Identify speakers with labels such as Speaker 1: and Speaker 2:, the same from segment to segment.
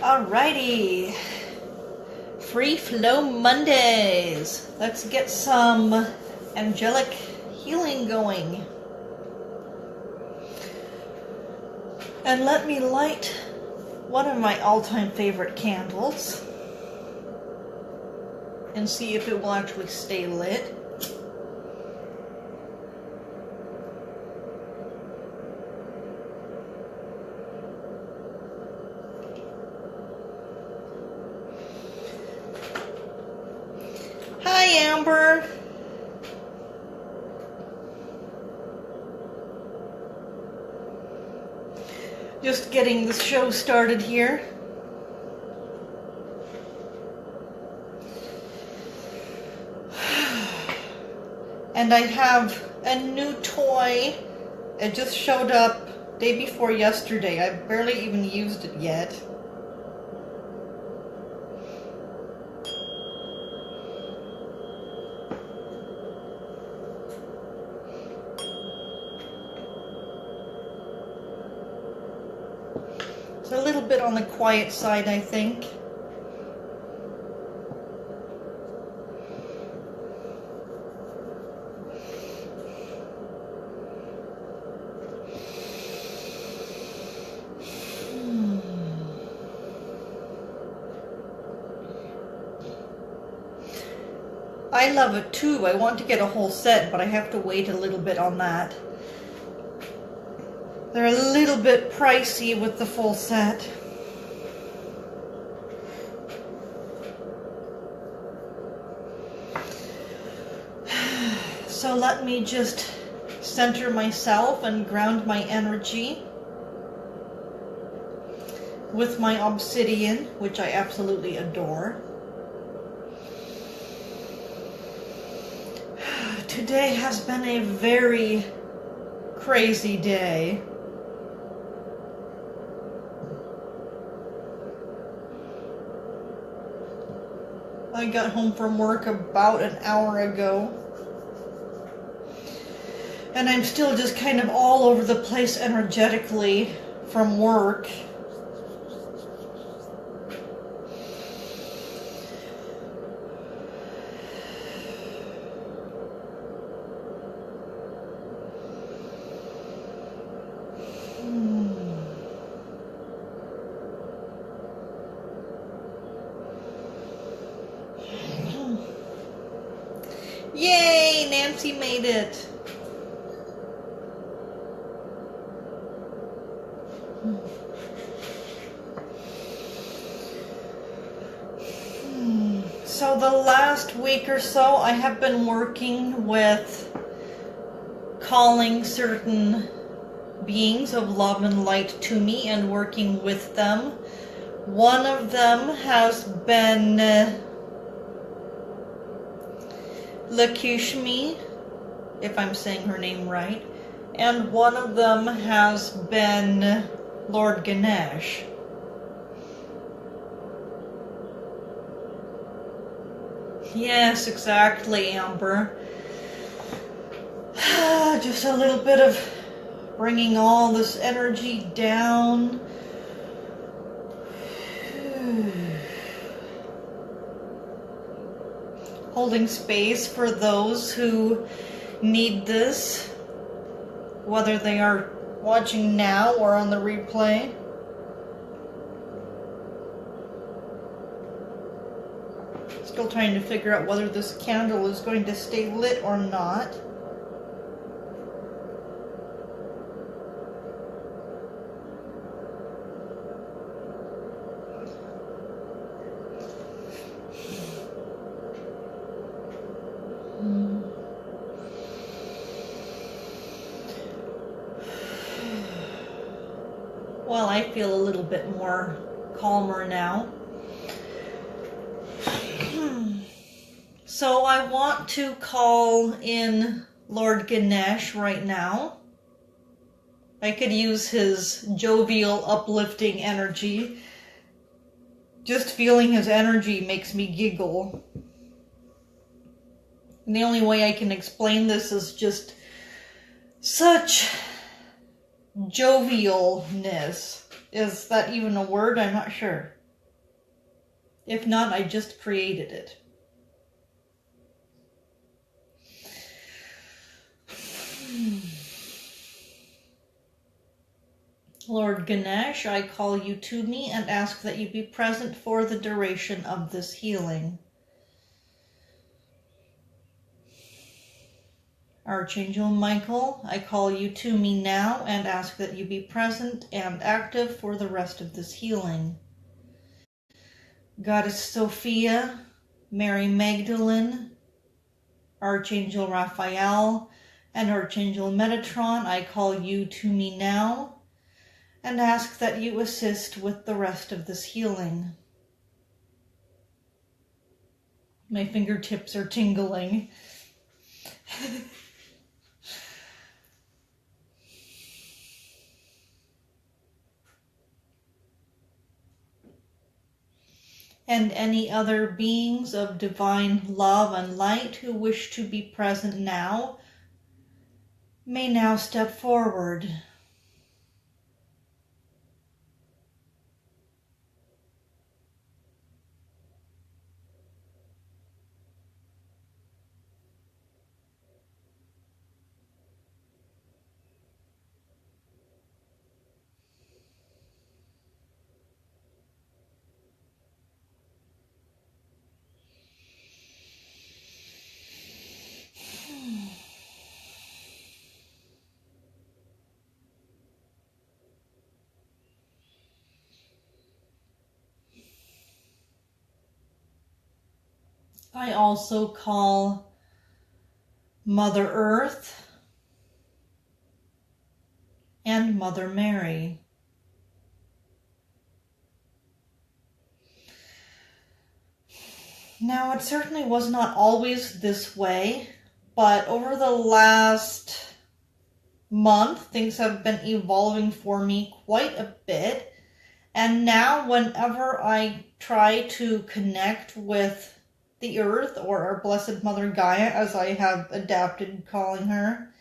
Speaker 1: Alrighty, Free Flow Mondays. Let's get some angelic healing going. And let me light one of my all-time favorite candles and see if it will actually stay lit. Hi, Amber. Just getting the show started here. And I have a new toy. It just showed up day before yesterday. I barely even used it yet. A little bit on the quiet side, I think. I love it too. I want to get a whole set, but I have to wait a little bit on that. They're a little bit pricey with the full set. So let me just center myself and ground my energy with my obsidian, which I absolutely adore. Today has been a very crazy day. I got home from work about an hour ago. And I'm still just kind of all over the place energetically from work. Yay! Nancy made it! So the last week or so I have been working with calling certain beings of love and light to me and working with them. One of them has been Lakshmi, if I'm saying her name right, and one of them has been Lord Ganesh. Yes, exactly, Amber. Just a little bit of bringing all this energy down. Holding space for those who need this, whether they are watching now or on the replay. Still trying to figure out whether this candle is going to stay lit or not. Well, I feel a little bit more calmer now. So I want to call in Lord Ganesh right now. I could use his jovial, uplifting energy. Just feeling his energy makes me giggle. And the only way I can explain this is just such jovialness. Is that even a word? I'm not sure. If not, I just created it. Lord Ganesh, I call you to me and ask that you be present for the duration of this healing. Archangel Michael, I call you to me now and ask that you be present and active for the rest of this healing. Goddess Sophia, Mary Magdalene, Archangel Raphael, and Archangel Metatron, I call you to me now and ask that you assist with the rest of this healing. My fingertips are tingling. And any other beings of divine love and light who wish to be present now may now step forward. I also call Mother Earth and Mother Mary. Now, it certainly was not always this way, but over the last month, things have been evolving for me quite a bit. And now, whenever I try to connect with the Earth, or our Blessed Mother Gaia, as I have adapted calling her,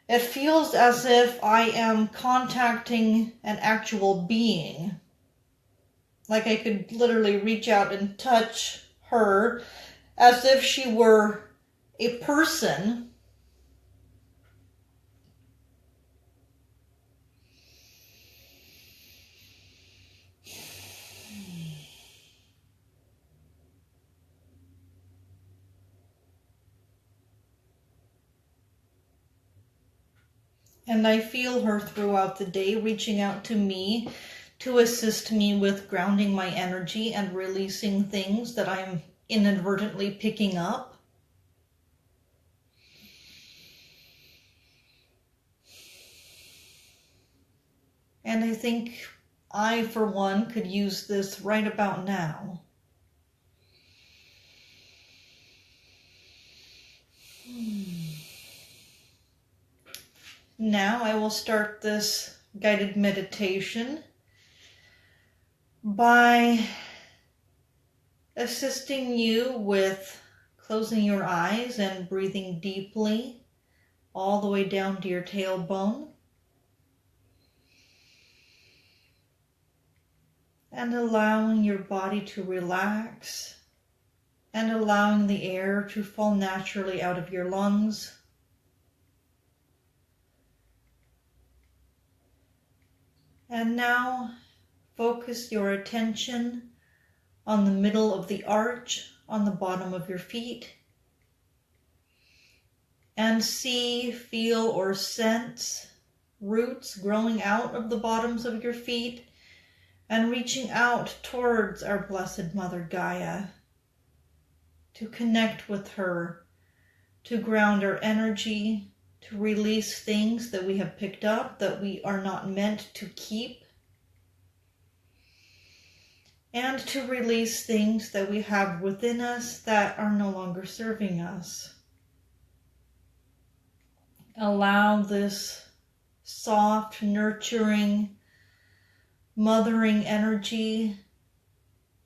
Speaker 1: it feels as if I am contacting an actual being. Like I could literally reach out and touch her as if she were a person. And I feel her throughout the day reaching out to me to assist me with grounding my energy and releasing things that I'm inadvertently picking up. And I think I, for one, could use this right about now. Now I will start this guided meditation by assisting you with closing your eyes and breathing deeply all the way down to your tailbone. And allowing your body to relax and allowing the air to fall naturally out of your lungs. And now focus your attention on the middle of the arch on the bottom of your feet. And see, feel, or sense roots growing out of the bottoms of your feet and reaching out towards our Blessed Mother Gaia to connect with her, to ground our energy, to release things that we have picked up that we are not meant to keep, and to release things that we have within us that are no longer serving us. Allow this soft, nurturing, mothering energy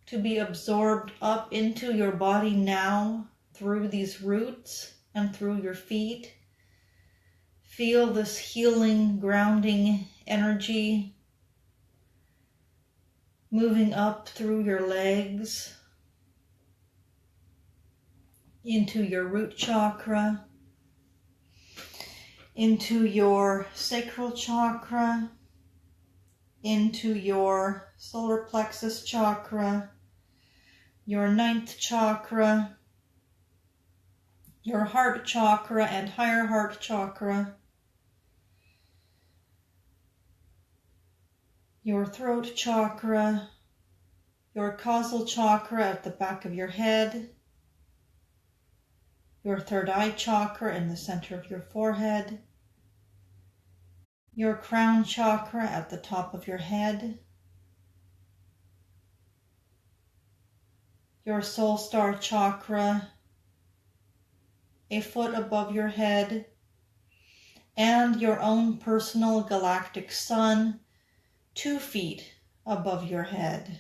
Speaker 1: to be absorbed up into your body now through these roots and through your feet. Feel this healing, grounding energy moving up through your legs into your root chakra, into your sacral chakra, into your solar plexus chakra, your ninth chakra, your heart chakra and higher heart chakra, your throat chakra, your causal chakra at the back of your head, your third eye chakra in the center of your forehead, your crown chakra at the top of your head, your soul star chakra a foot above your head, and your own personal galactic sun 2 feet above your head.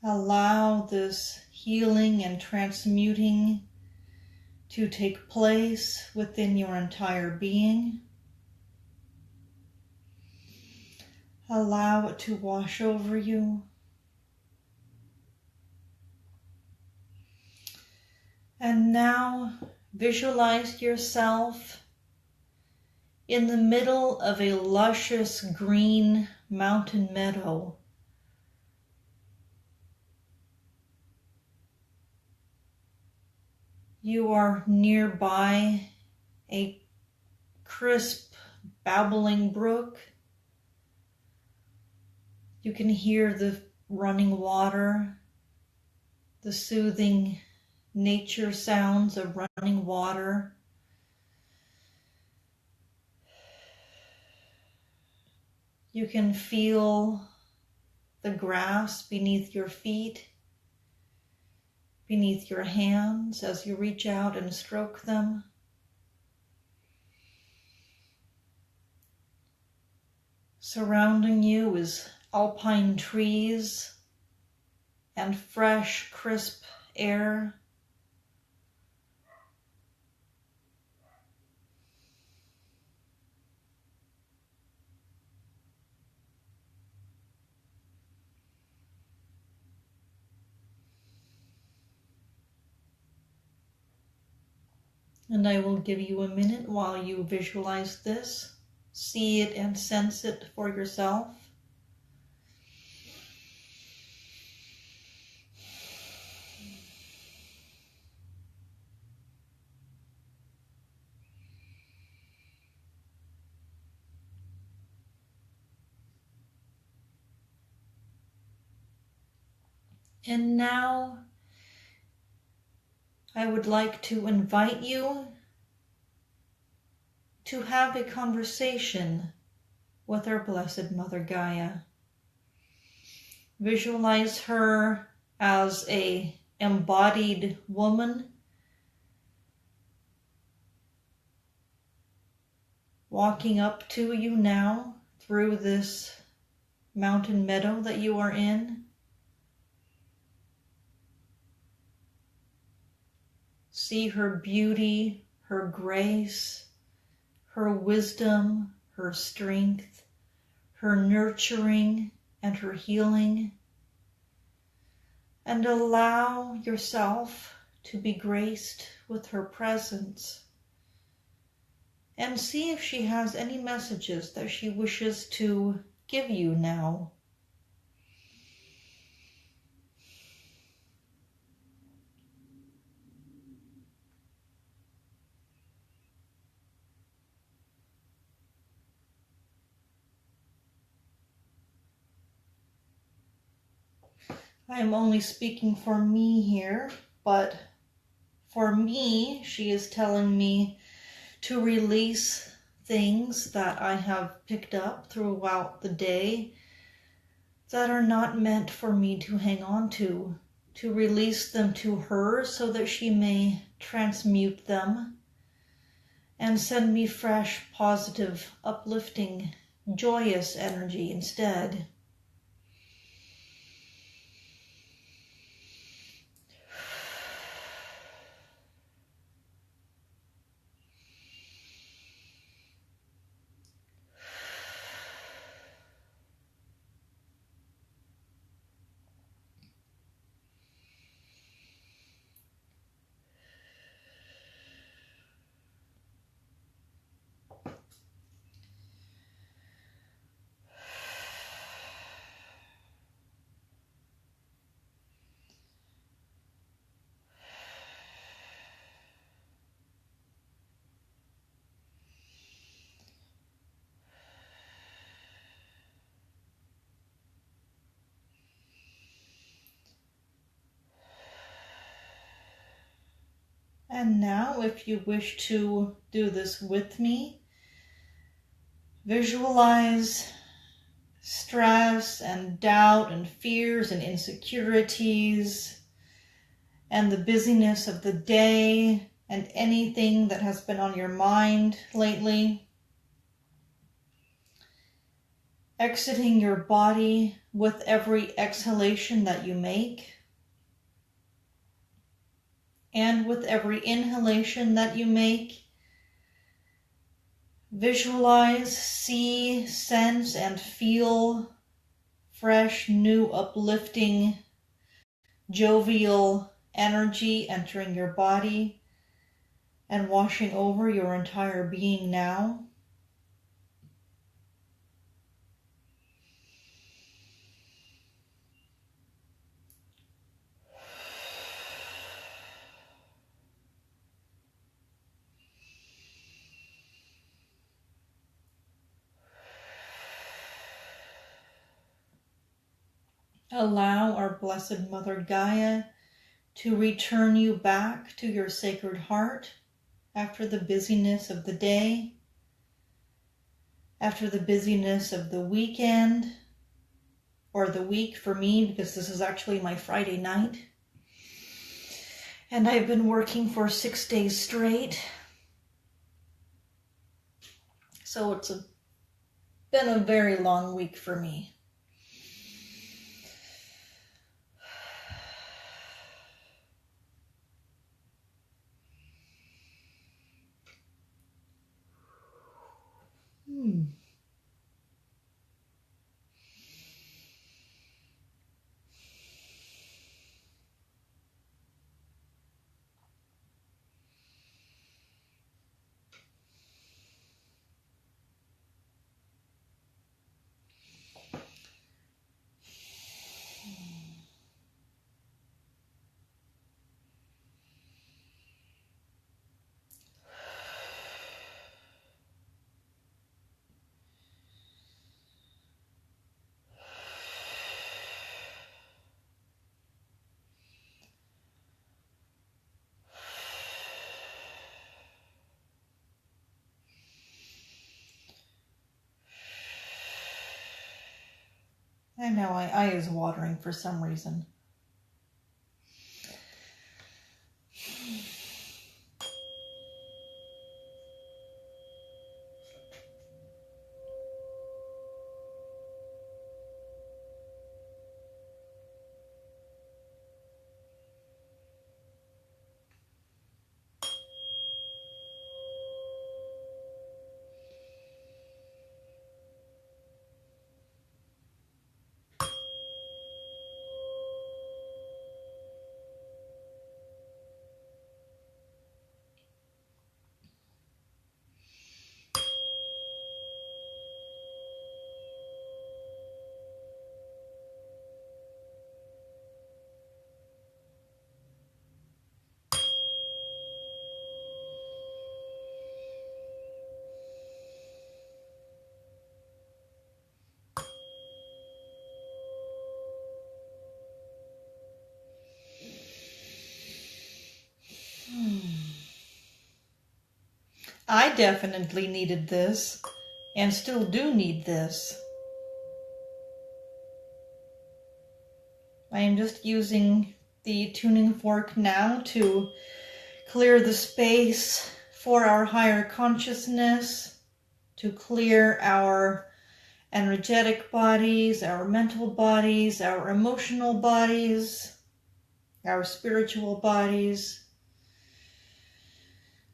Speaker 1: Allow this healing and transmuting to take place within your entire being. Allow it to wash over you. And now visualize yourself in the middle of a luscious green mountain meadow. You are nearby a crisp, babbling brook. You can hear the running water, the soothing nature sounds of running water. You can feel the grass beneath your feet, beneath your hands as you reach out and stroke them. Surrounding you is alpine trees and fresh, crisp air. And I will give you a minute while you visualize this, see it and sense it for yourself. And now I would like to invite you to have a conversation with our Blessed Mother Gaia. Visualize her as an embodied woman walking up to you now through this mountain meadow that you are in. See her beauty, her grace, her wisdom, her strength, her nurturing, and her healing. And allow yourself to be graced with her presence. And see if she has any messages that she wishes to give you now. I am only speaking for me here, but for me, she is telling me to release things that I have picked up throughout the day that are not meant for me to hang on to release them to her so that she may transmute them and send me fresh, positive, uplifting, joyous energy instead. And now, if you wish to do this with me, visualize stress and doubt and fears and insecurities and the busyness of the day and anything that has been on your mind lately. Exiting your body with every exhalation that you make, and with every inhalation that you make. Visualize, see, sense, and feel fresh, new, uplifting, jovial energy entering your body and washing over your entire being now. Allow our Blessed Mother Gaia to return you back to your sacred heart after the busyness of the day, after the busyness of the weekend, or the week for me, because this is actually my Friday night. And I've been working for 6 days straight. So it's been a very long week for me. I know my eye is watering for some reason. I definitely needed this, and still do need this. I am just using the tuning fork now to clear the space for our higher consciousness, to clear our energetic bodies, our mental bodies, our emotional bodies, our spiritual bodies,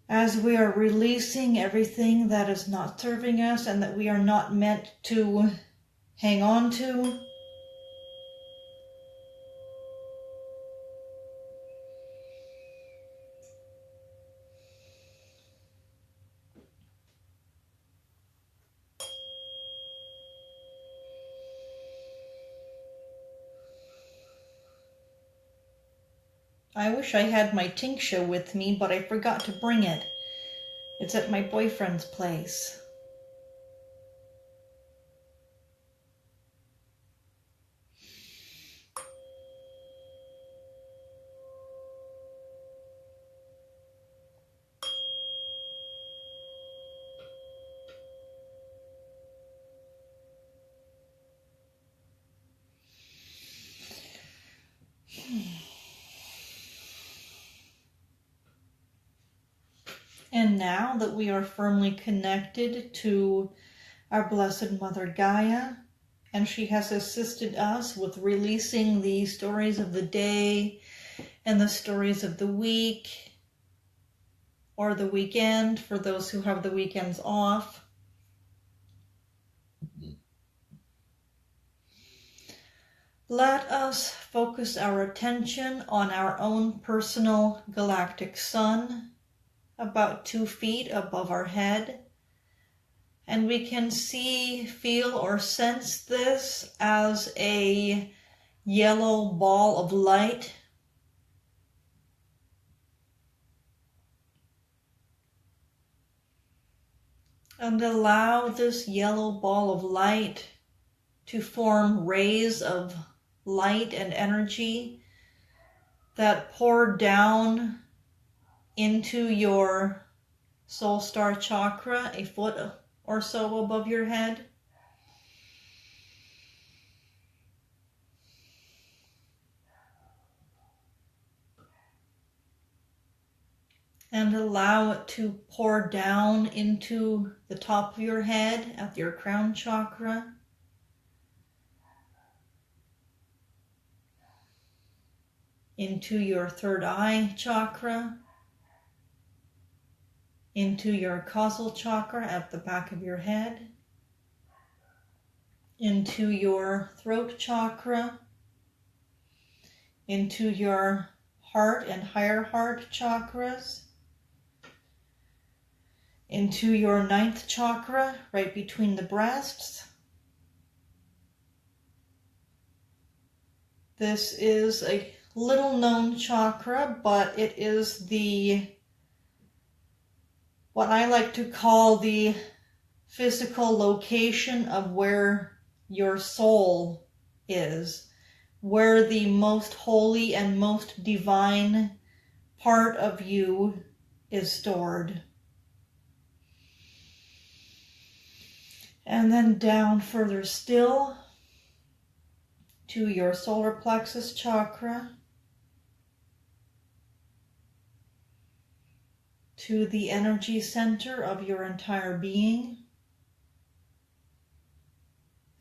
Speaker 1: as we are releasing everything that is not serving us and that we are not meant to hang on to. I wish I had my tincture with me, but I forgot to bring it. It's at my boyfriend's place. And now that we are firmly connected to our Blessed Mother Gaia, and she has assisted us with releasing the stories of the day and the stories of the week, or the weekend for those who have the weekends off. Let us focus our attention on our own personal galactic sun, about 2 feet above our head. And we can see, feel, or sense this as a yellow ball of light. And allow this yellow ball of light to form rays of light and energy that pour down into your soul star chakra, a foot or so above your head. And allow it to pour down into the top of your head at your crown chakra. Into your third eye chakra. Into your causal chakra at the back of your head. Into your throat chakra. Into your heart and higher heart chakras. Into your 9th chakra, right between the breasts. This is a little known chakra, but it is what I like to call the physical location of where your soul is, where the most holy and most divine part of you is stored. And then down further still to your solar plexus chakra, to the energy center of your entire being,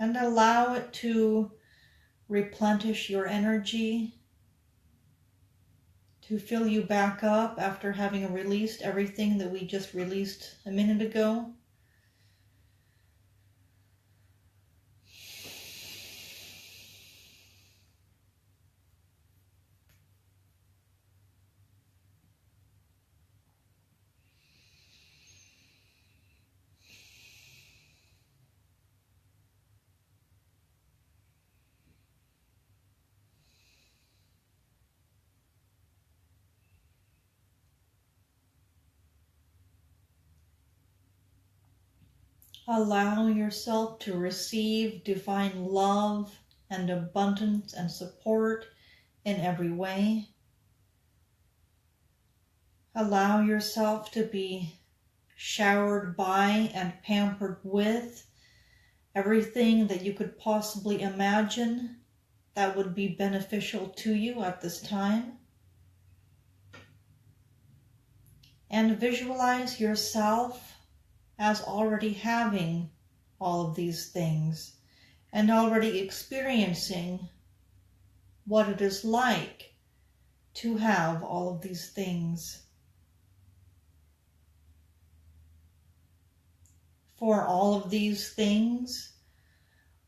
Speaker 1: and allow it to replenish your energy, to fill you back up after having released everything that we just released a minute ago. Allow yourself to receive divine love and abundance and support in every way. Allow yourself to be showered by and pampered with everything that you could possibly imagine that would be beneficial to you at this time. And visualize yourself as already having all of these things and already experiencing what it is like to have all of these things. For all of these things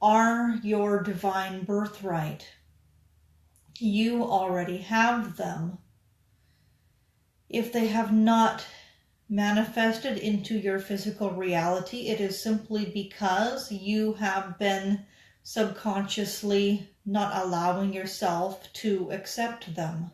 Speaker 1: are your divine birthright. You already have them. If they have not manifested into your physical reality, it is simply because you have been subconsciously not allowing yourself to accept them.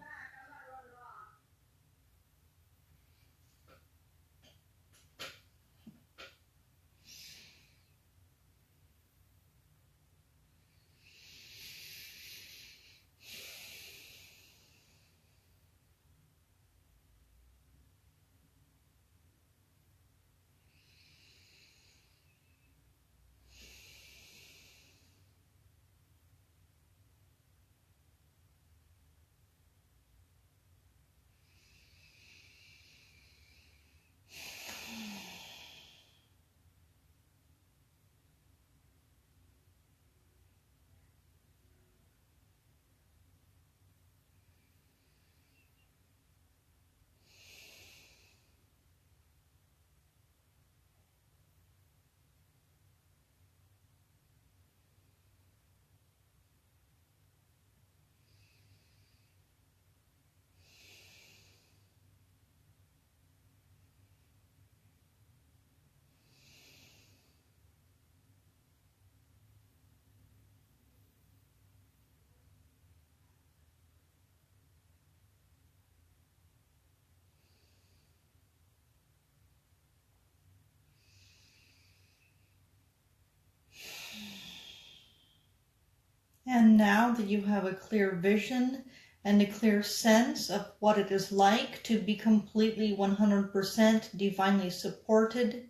Speaker 1: And now that you have a clear vision and a clear sense of what it is like to be completely 100% divinely supported,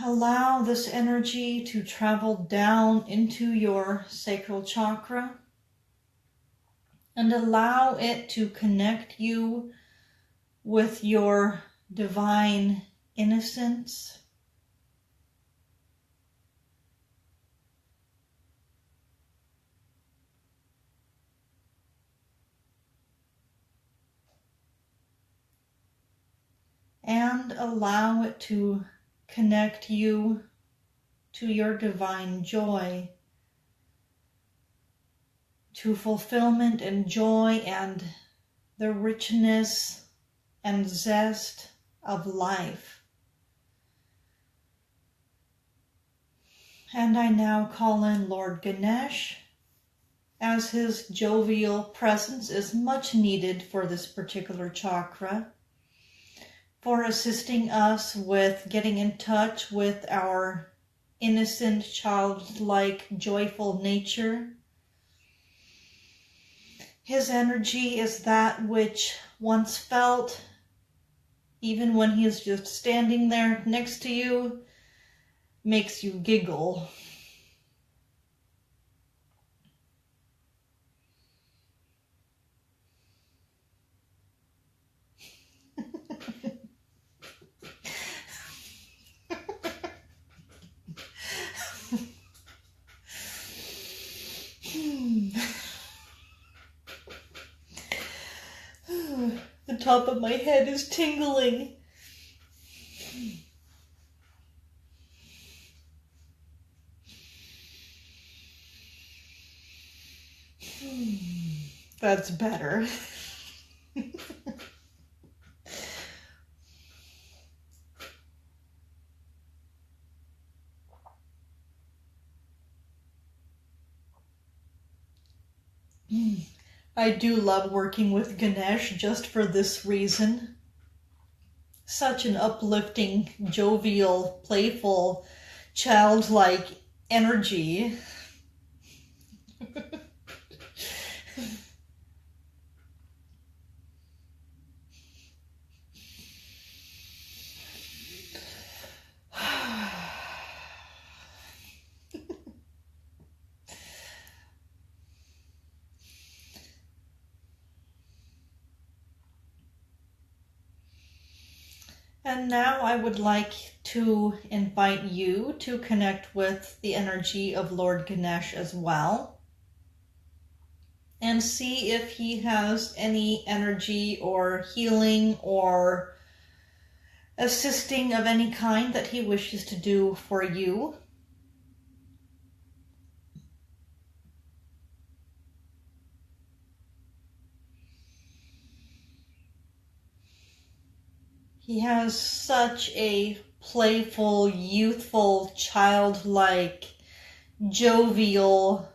Speaker 1: allow this energy to travel down into your sacral chakra and allow it to connect you with your divine innocence. And allow it to connect you to your divine joy, to fulfillment and joy and the richness and zest of life. And I now call in Lord Ganesh, as his jovial presence is much needed for this particular chakra, for assisting us with getting in touch with our innocent, childlike, joyful nature. His energy is that which once felt, even when he is just standing there next to you, makes you giggle. The top of my head is tingling. That's better. I do love working with Ganesh just for this reason. Such an uplifting, jovial, playful, childlike energy. And now I would like to invite you to connect with the energy of Lord Ganesh as well, and see if he has any energy or healing or assisting of any kind that he wishes to do for you. He has such a playful, youthful, childlike, jovial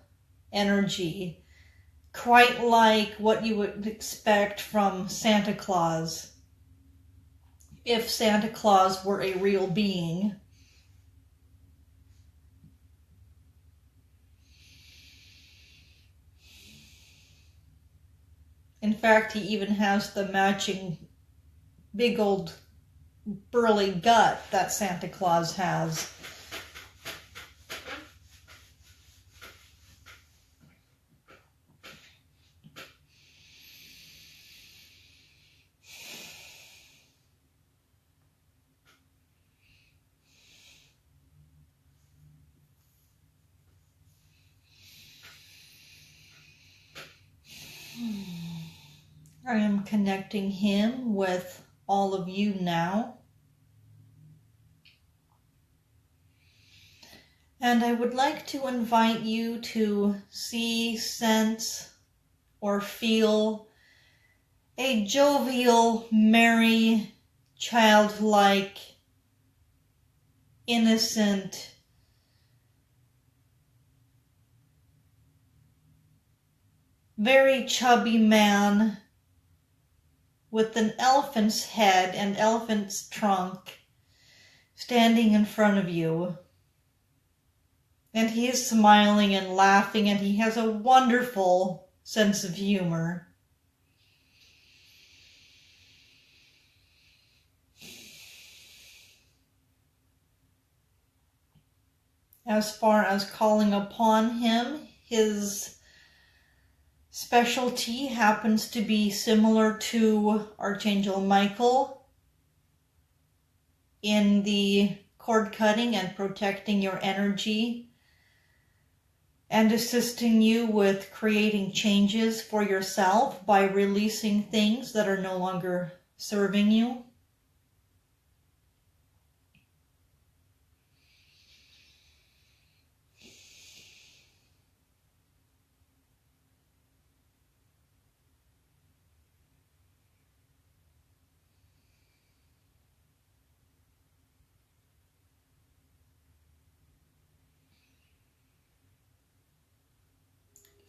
Speaker 1: energy, quite like what you would expect from Santa Claus, if Santa Claus were a real being. In fact, he even has the matching big old burly gut that Santa Claus has. I am connecting him with all of you now. And I would like to invite you to see, sense, or feel a jovial, merry, childlike, innocent, very chubby man with an elephant's head and elephant's trunk standing in front of you. And he is smiling and laughing, and he has a wonderful sense of humor. As far as calling upon him, his specialty happens to be similar to Archangel Michael in the cord cutting and protecting your energy and assisting you with creating changes for yourself by releasing things that are no longer serving you.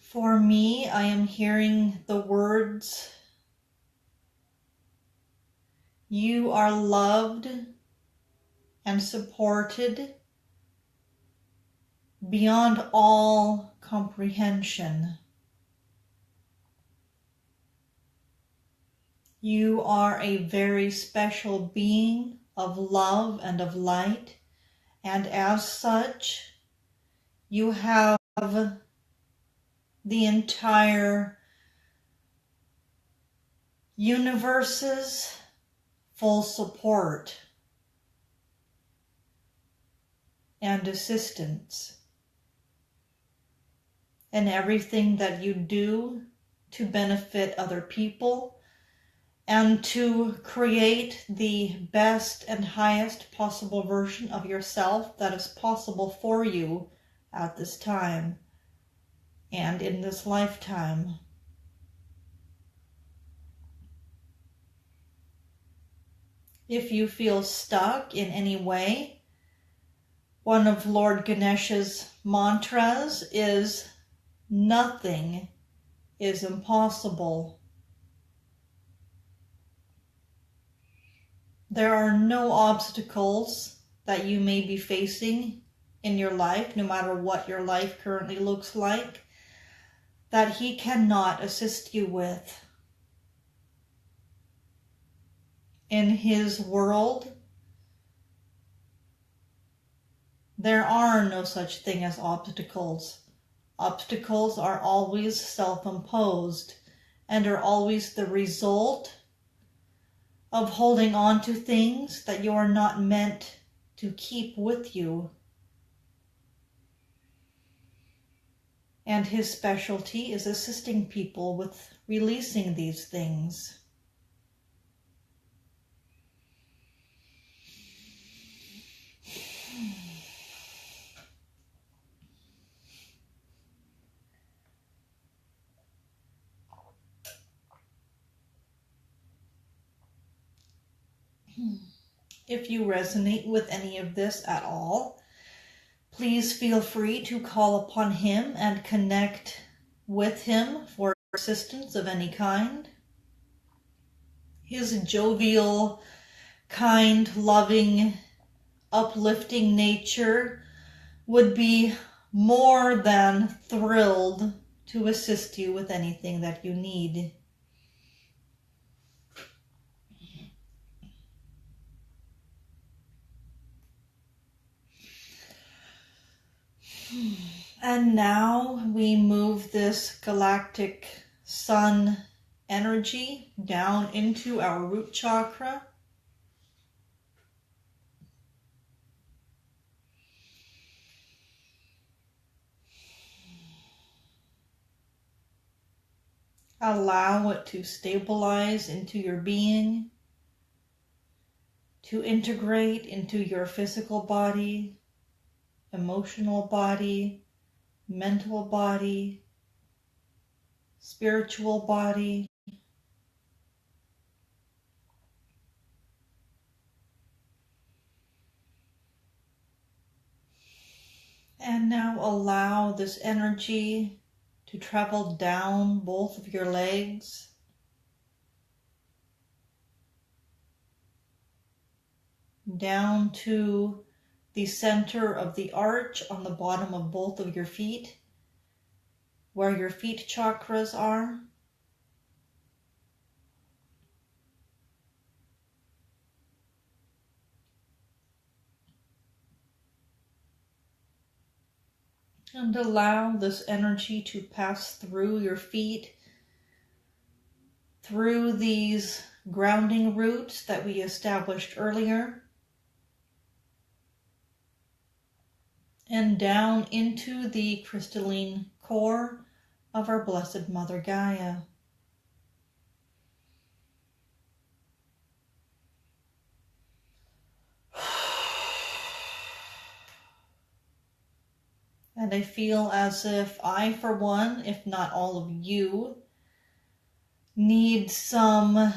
Speaker 1: For me, I am hearing the words, "You are loved and supported beyond all comprehension. You are a very special being of love and of light, and as such, you have the entire universe's full support and assistance in everything that you do to benefit other people and to create the best and highest possible version of yourself that is possible for you at this time and in this lifetime." If you feel stuck in any way, one of Lord Ganesh's mantras is, "Nothing is impossible." There are no obstacles that you may be facing in your life, no matter what your life currently looks like, that he cannot assist you with. In his world, there are no such thing as obstacles. Obstacles are always self-imposed and are always the result of holding on to things that you are not meant to keep with you. And his specialty is assisting people with releasing these things. If you resonate with any of this at all, please feel free to call upon him and connect with him for assistance of any kind. His jovial, kind, loving, uplifting nature would be more than thrilled to assist you with anything that you need. And now we move this galactic sun energy down into our root chakra. Allow it to stabilize into your being, to integrate into your physical body, emotional body, mental body, spiritual body. And now allow this energy to travel down both of your legs, down to the center of the arch on the bottom of both of your feet, where your feet chakras are. And allow this energy to pass through your feet, through these grounding roots that we established earlier, and down into the crystalline core of our Blessed Mother Gaia. And I feel as if I, for one, if not all of you, need some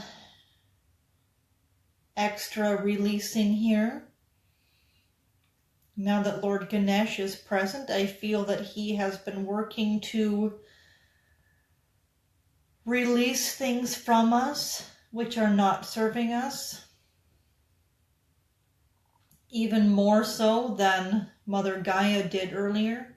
Speaker 1: extra releasing here. Now that Lord Ganesh is present, I feel that he has been working to release things from us which are not serving us, even more so than Mother Gaia did earlier.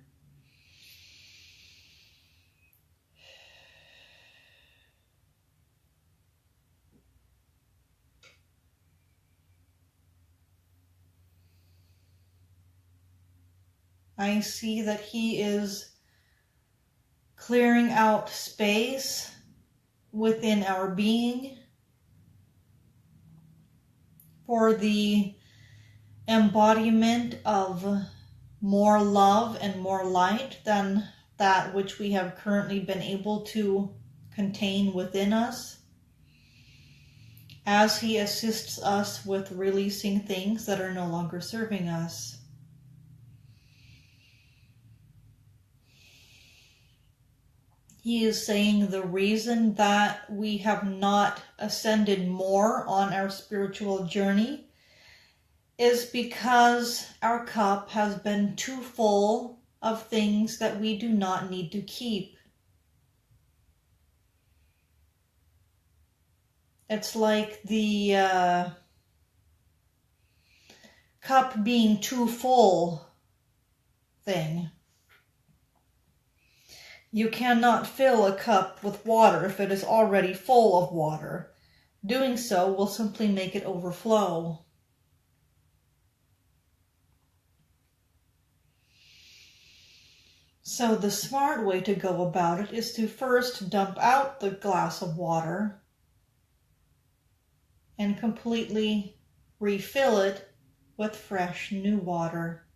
Speaker 1: I see that he is clearing out space within our being for the embodiment of more love and more light than that which we have currently been able to contain within us, as he assists us with releasing things that are no longer serving us. He is saying the reason that we have not ascended more on our spiritual journey is because our cup has been too full of things that we do not need to keep. It's like the cup being too full thing. You cannot fill a cup with water if it is already full of water. Doing so will simply make it overflow. So the smart way to go about it is to first dump out the glass of water and completely refill it with fresh new water.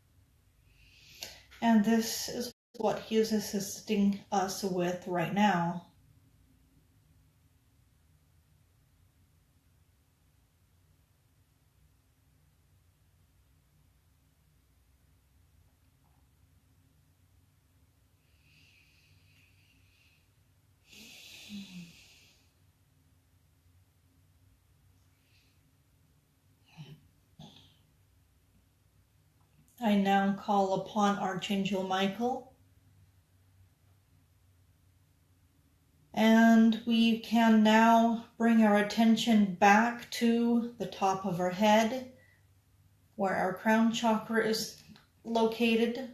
Speaker 1: And this is what he is assisting us with right now. I now call upon Archangel Michael, and we can now bring our attention back to the top of our head, where our crown chakra is located.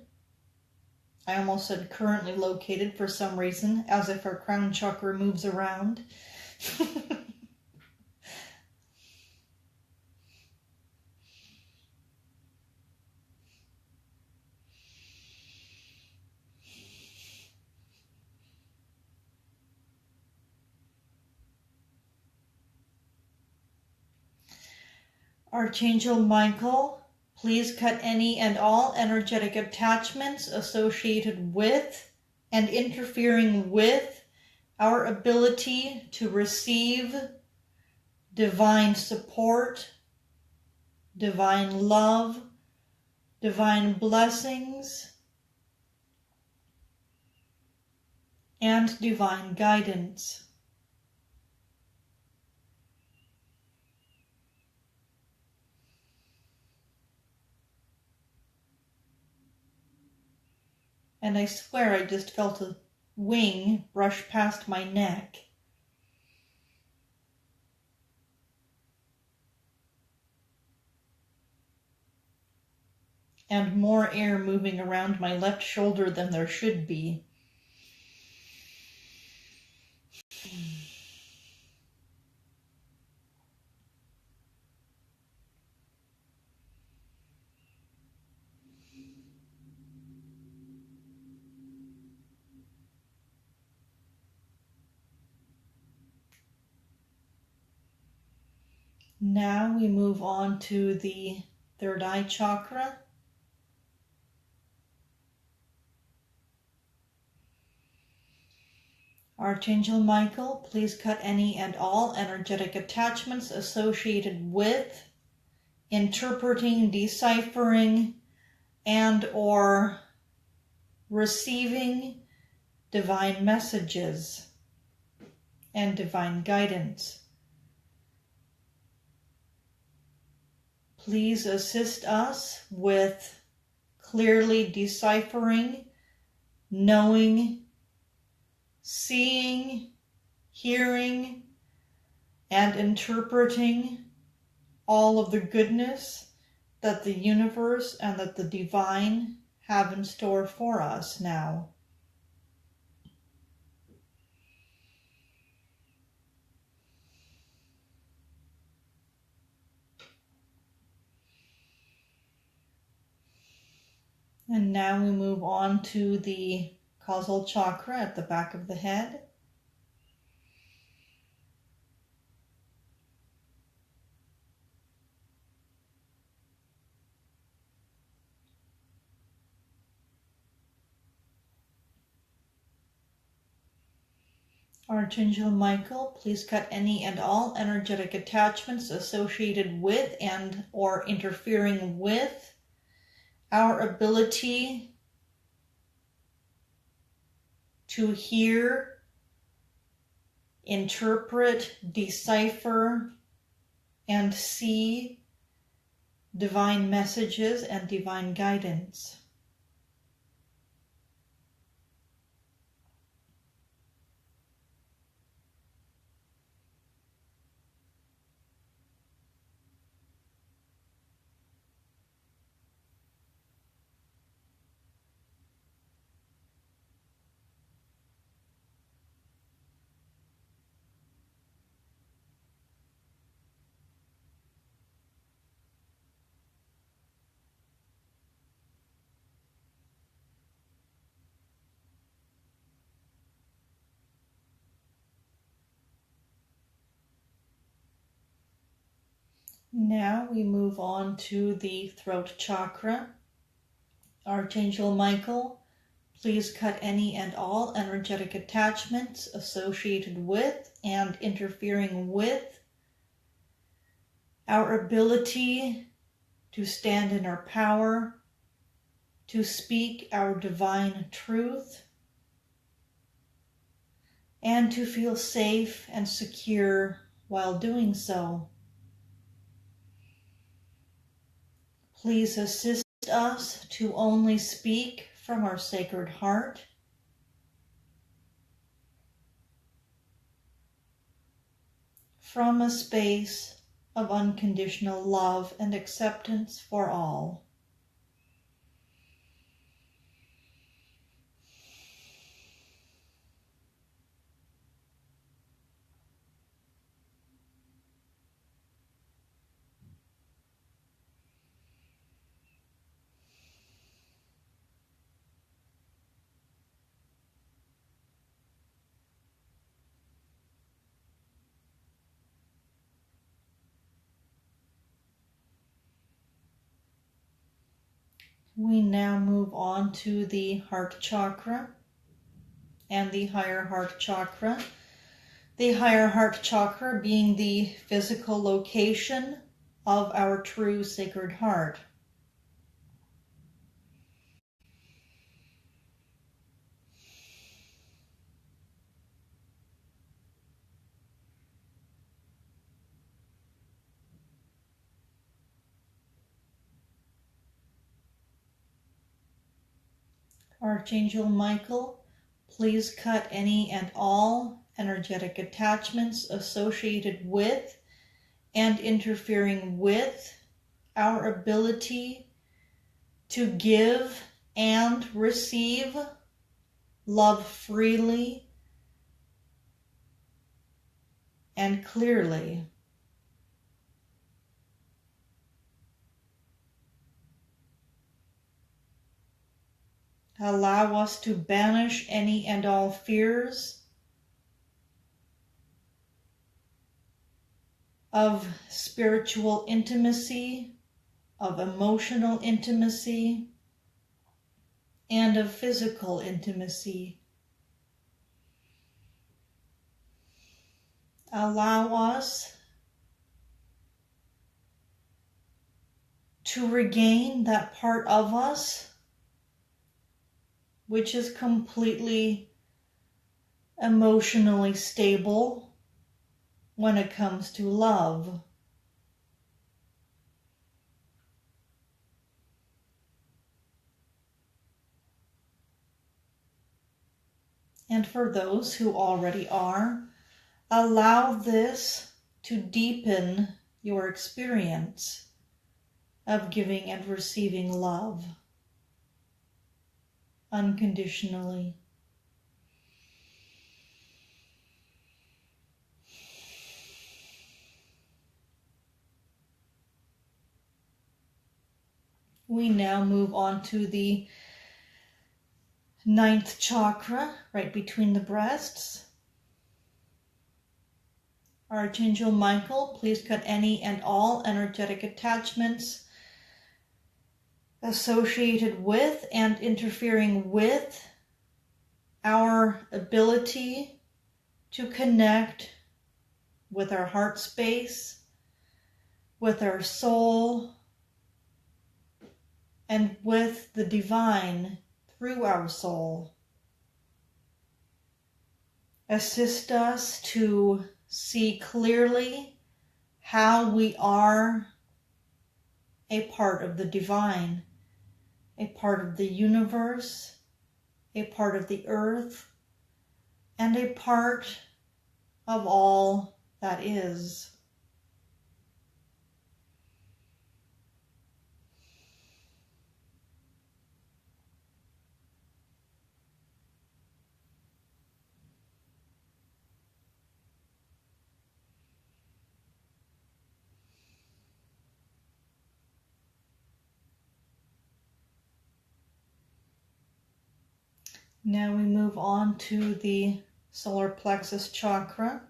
Speaker 1: I almost said currently located for some reason, as if our crown chakra moves around. Archangel Michael, please cut any and all energetic attachments associated with and interfering with our ability to receive divine support, divine love, divine blessings, and divine guidance. And I swear I just felt a wing brush past my neck. and more air moving around my left shoulder than there should be. Now we move on to the Third Eye Chakra. Archangel Michael, please cut any and all energetic attachments associated with interpreting, deciphering, and or receiving divine messages and divine guidance. Please assist us with clearly deciphering, knowing, seeing, hearing, and interpreting all of the goodness that the universe and that the divine have in store for us now. And now we move on to the Causal Chakra at the back of the head. Archangel Michael, please cut any and all energetic attachments associated with and or interfering with our ability to hear, interpret, decipher, and see divine messages and divine guidance. Now we move on to the Throat Chakra. Archangel Michael, please cut any and all energetic attachments associated with and interfering with our ability to stand in our power, to speak our divine truth, and to feel safe and secure while doing so. Please assist us to only speak from our sacred heart, from a space of unconditional love and acceptance for all. We now move on to the Heart Chakra and the Higher Heart Chakra. The Higher Heart Chakra being the physical location of our true sacred heart. Archangel Michael, please cut any and all energetic attachments associated with and interfering with our ability to give and receive love freely and clearly. Allow us to banish any and all fears of spiritual intimacy, of emotional intimacy, and of physical intimacy. Allow us to regain that part of us which is completely emotionally stable when it comes to love. And for those who already are, allow this to deepen your experience of giving and receiving love unconditionally. We now move on to the 9th chakra, right between the breasts. Archangel Michael, please cut any and all energetic attachments associated with and interfering with our ability to connect with our heart space, with our soul, and with the divine through our soul. Assist us to see clearly how we are a part of the divine, a part of the universe, a part of the earth, and a part of all that is. Now we move on to the solar plexus chakra.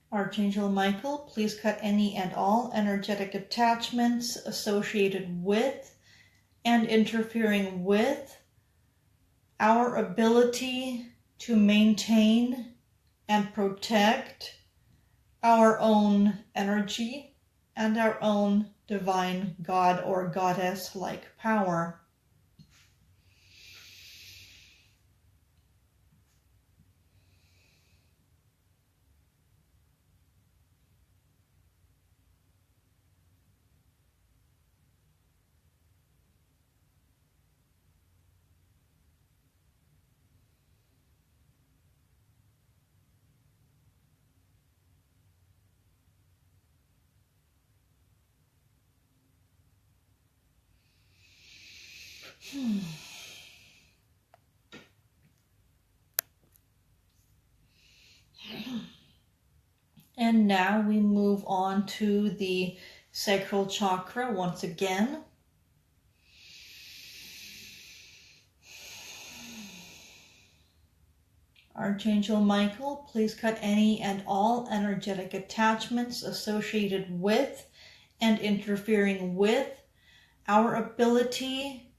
Speaker 1: Archangel Michael, please cut any and all energetic attachments associated with and interfering with our ability to maintain and protect our own energy and our own divine God or goddess-like power. And now we move on to the Sacral Chakra once again. Archangel Michael, please cut any and all energetic attachments associated with and interfering with our ability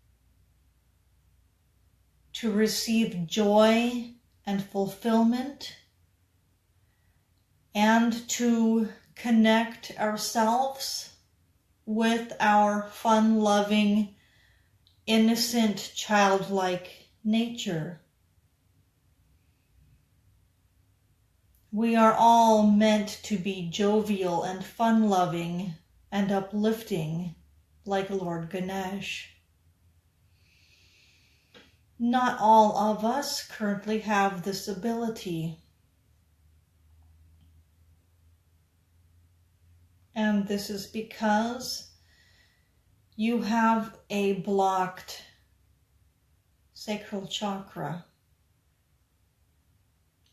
Speaker 1: to receive joy and fulfillment and to connect ourselves with our fun-loving, innocent, childlike nature. We are all meant to be jovial and fun-loving and uplifting like Lord Ganesh. Not all of us currently have this ability. And And this is because you have a blocked Sacral Chakra,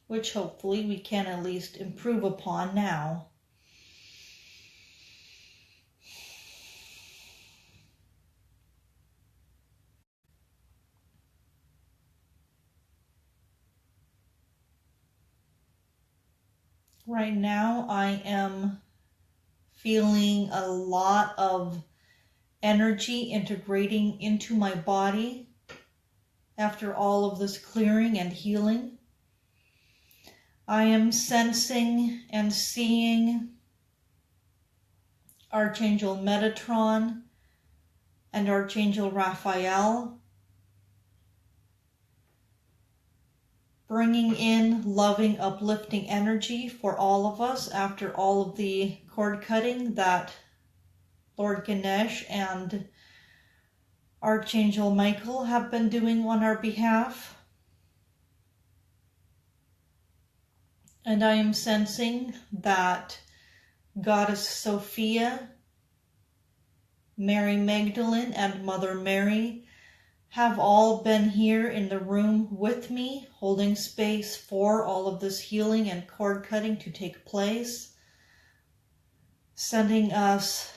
Speaker 1: which hopefully we can at least improve upon now. Right now I am feeling a lot of energy integrating into my body after all of this clearing and healing. I am sensing and seeing Archangel Metatron and Archangel Raphael bringing in loving, uplifting energy for all of us after all of the cord cutting that Lord Ganesh and Archangel Michael have been doing on our behalf. And I am sensing that Goddess Sophia, Mary Magdalene, and Mother Mary have all been here in the room with me, holding space for all of this healing and cord cutting to take place, sending us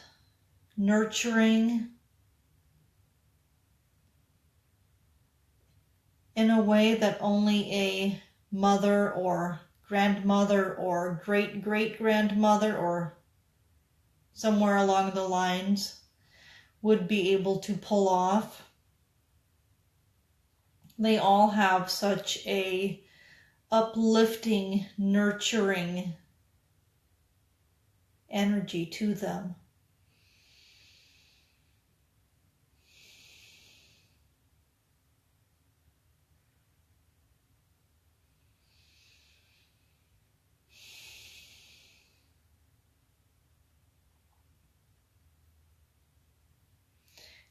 Speaker 1: nurturing in a way that only a mother or grandmother or great-great-grandmother or somewhere along the lines would be able to pull off. They all have such a uplifting, nurturing energy to them.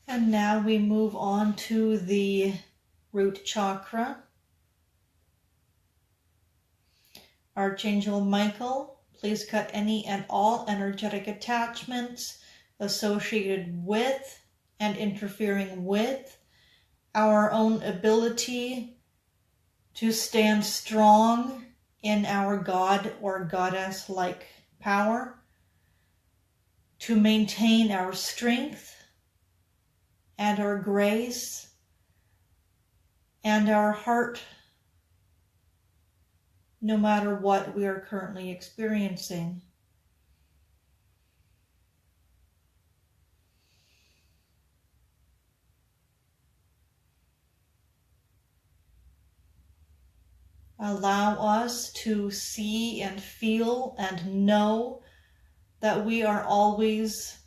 Speaker 1: And now we move on to the Root Chakra. Archangel Michael, please cut any and all energetic attachments associated with and interfering with our own ability to stand strong in our God or Goddess-like power, to maintain our strength and our grace and our heart, no matter what we are currently experiencing. Allow us to see and feel and know that we are always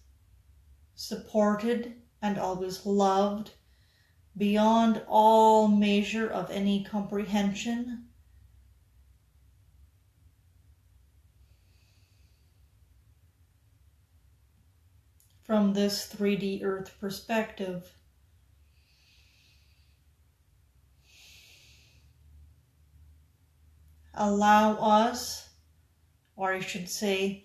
Speaker 1: supported and always loved beyond all measure of any comprehension. From this 3D Earth perspective. Allow us, or I should say,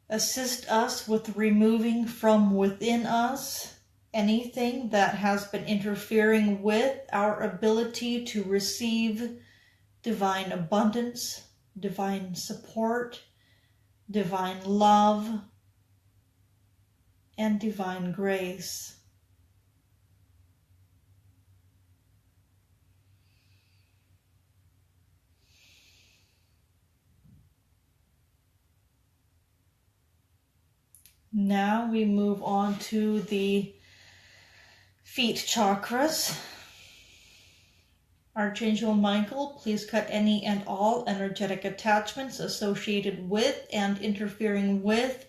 Speaker 1: assist us with removing from within us anything that has been interfering with our ability to receive divine abundance, divine support, divine love, and divine grace. Now we move on to the Feet Chakras. Archangel Michael, please cut any and all energetic attachments associated with and interfering with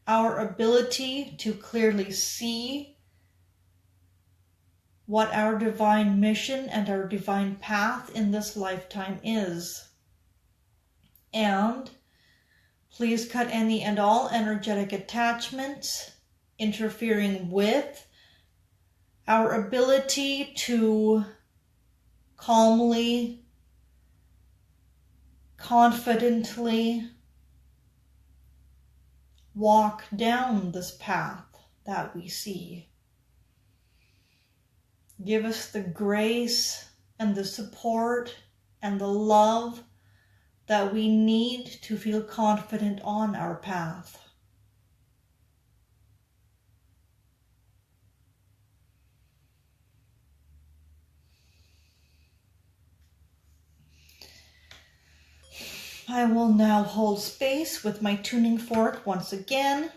Speaker 1: our ability to clearly see what our divine mission and our divine path in this lifetime is. And please cut any and all energetic attachments interfering with our ability to calmly, confidently, walk down this path that we see. Give us the grace and the support and the love that we need to feel confident on our path. I will now hold space with my tuning fork once again.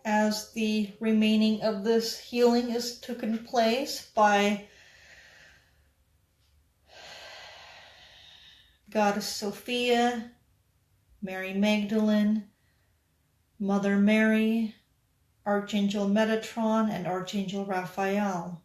Speaker 1: As the remaining of this healing is taken place by Goddess Sophia, Mary Magdalene, Mother Mary, Archangel Metatron, and Archangel Raphael.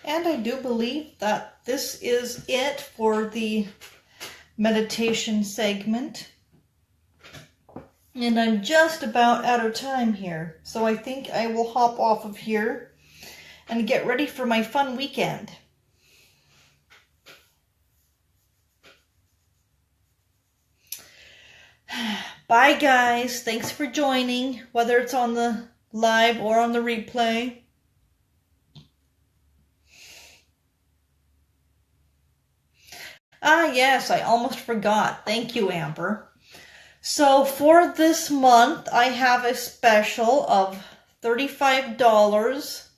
Speaker 1: And I do believe that this is it for the meditation segment. And I'm just about out of time here. So I think I will hop off of here and get ready for my fun weekend. Bye guys. Thanks for joining, whether it's on the live or on the replay. Ah, yes, I almost forgot. Thank you, Amber. So for this month, I have a special of $35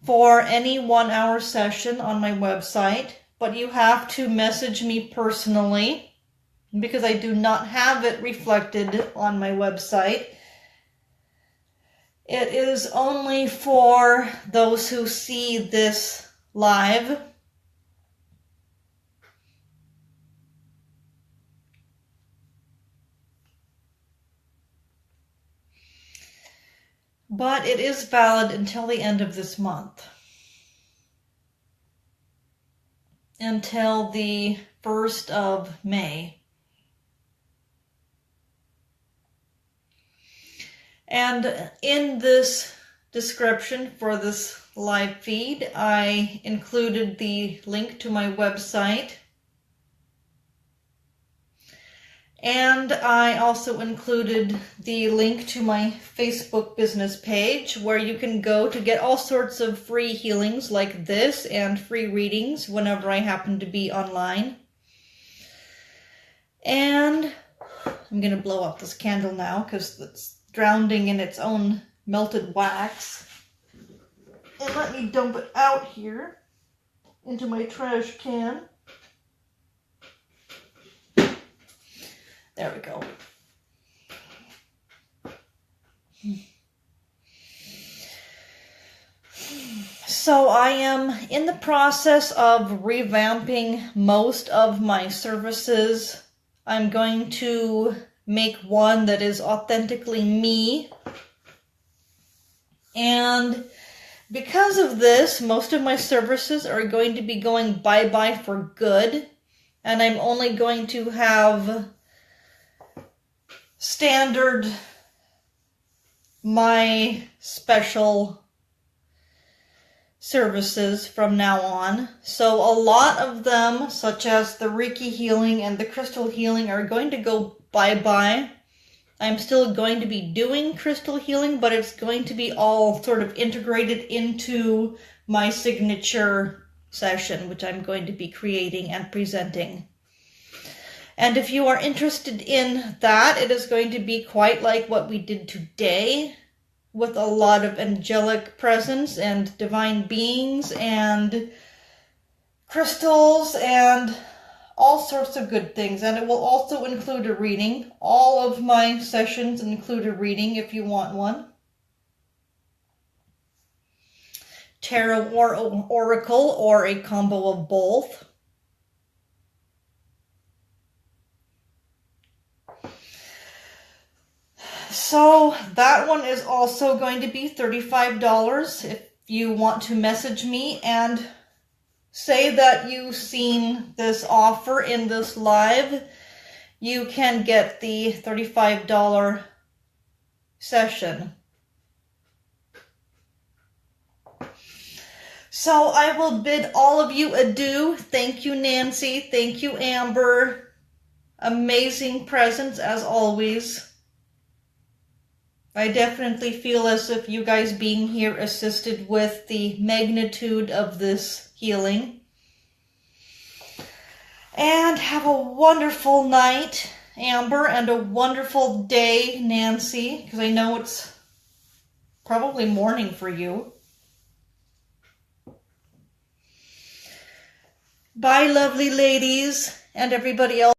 Speaker 1: for any 1-hour session on my website, but you have to message me personally because I do not have it reflected on my website. It is only for those who see this live. But it is valid until the end of this month. until the 1st of May. And in this description for this live feed, I included the link to my website. And I also included the link to my Facebook business page where you can go to get all sorts of free healings like this and free readings whenever I happen to be online. And I'm going to blow out this candle now because it's drowning in its own melted wax. And let me dump it out here into my trash can. There we go. So I am in the process of revamping most of my services. I'm going to make one that is authentically me. And because of this, most of my services are going to be going bye-bye for good. And I'm only going to have standard, my special services from now on. So a lot of them, such as the Reiki healing and the crystal healing, are going to go bye-bye. I'm still going to be doing crystal healing, but it's going to be all sort of integrated into my signature session, which I'm going to be creating and presenting. And if you are interested in that, it is going to be quite like what we did today, with a lot of angelic presence and divine beings and crystals and all sorts of good things. And it will also include a reading. All of my sessions include a reading if you want one. Tarot or oracle, or a combo of both. So that one is also going to be $35. If you want to message me and say that you've seen this offer in this live, you can get the $35 session. So I will bid all of you adieu. Thank you, Nancy. Thank you, Amber. Amazing presence as always. I definitely feel as if you guys being here assisted with the magnitude of this healing. And have a wonderful night, Amber, and a wonderful day, Nancy, because I know it's probably morning for you. Bye, lovely ladies, and everybody else.